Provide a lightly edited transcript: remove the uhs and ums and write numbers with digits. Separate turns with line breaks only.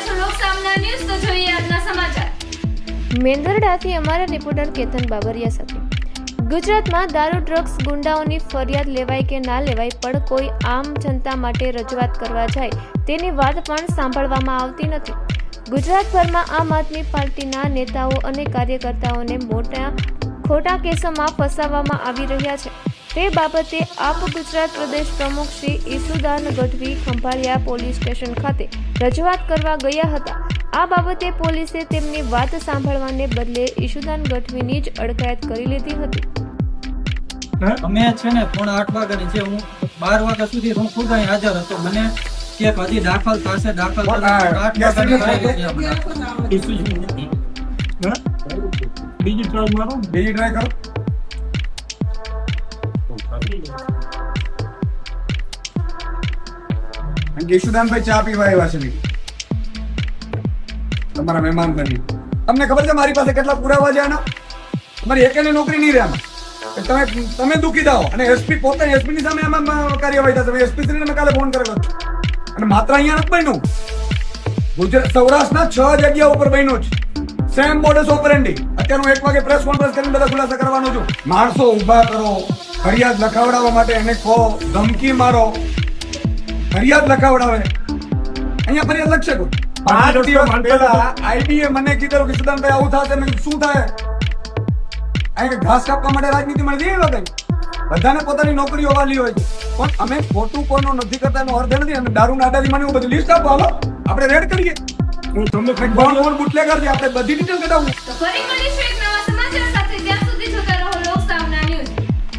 છો લોકસામના ન્યૂઝ, તો જોઈએ આજના સમાચાર.
મેંદરડાથી અમારા રિપોર્ટર કેતન બાબરિયા સાથે. ગુજરાતમાં દારૂ ડ્રગ્સ ગુંડાઓની ફરિયાદ લેવાય કે ના લેવાય, પણ કોઈ આમ જનતા માટે રજૂઆત કરવા જાય તેની વાત પણ સાંભળવામાં આવતી નથી. ગુજરાતભરમાં આમ આદમી પાર્ટીના નેતાઓ અને કાર્યકર્તાઓને ખોટા કેસોમાં ફસાવવામાં આવી રહ્યા છે. તે બાબતે આપ ગુજરાત પ્રદેશ પ્રમુખ શ્રી ઈસુદાન ગઢવી ખંભાળિયા પોલીસ સ્ટેશન ખાતે રજૂઆત કરવા ગયા હતા. આ બાબતે પોલીસે તેમની વાત સાંભળવાને બદલે ઈસુદાન ગઢવીની જ અટકાયત કરી લીધી હતી.
અમે છે ને 8:30 વાગ્યાની છે, હું 12 વાગ્યા સુધી હું ખુદ અહીં હાજર હતો. મને કે હજી દાખલ થશે, દાખલ થશે. 8 વાગ્યાની
બીજી ટ્રાય કરો.
ઈશુદાનભાઈ ચા પીવા આવ્યા છે તમારા મહેમાન બની. તમને ખબર છે મારી પાસે કેટલા પુરાવા છે આના? તમારી એકેની નોકરી નહીં રહે આમાં. તમે દુખી જાઓ અને એસપી પોતે એસપી ની સામે આમાં કાર્યવાહી થશે. તમે એસપી શ્રીને મેં કાલે ફોન કરેલો અને માત્ર અહીંયા નથી બન્યું, ગુજરાત સૌરાષ્ટ્રના 6 જગ્યા ઉપર બન્યું છે. Same modus operandi. અત્યારે હું 1 વાગે પ્રેસ કોન્ફરન્સ કરીને બધા ખુલાસા કરવાનો છું. માણસો ઉભા કરો, ફરિયાદ લખાવડાવવા માટે એને કહો, ધમકી મારો, ફરિયાદ લખાવડાવે. અહીંયા ફરિયાદ લખશે કોઈ? 5 દિવસ પહેલા આઈબીએ મને કીધું કે સુદાનભાઈ આવું થશે. મેં શું થાય? અહીં ઘાસ કાપવા માટે રાજનીતિ મળી ગઈ. બધાને પોતાની નોકરીઓ વાલી હોય છે, પણ અમે ખોટું કોનો નથી કરતા એનો અર્થ નથી. અને દારૂના આડાથી મને બધું લિસ્ટ આપો, હાલો આપણે રેડ કરીએ.
હું તમને
કોણ બુટલેગર છે આપણે બધી ડિટેલ કઢાવું.
તો ફરી મળીશું એક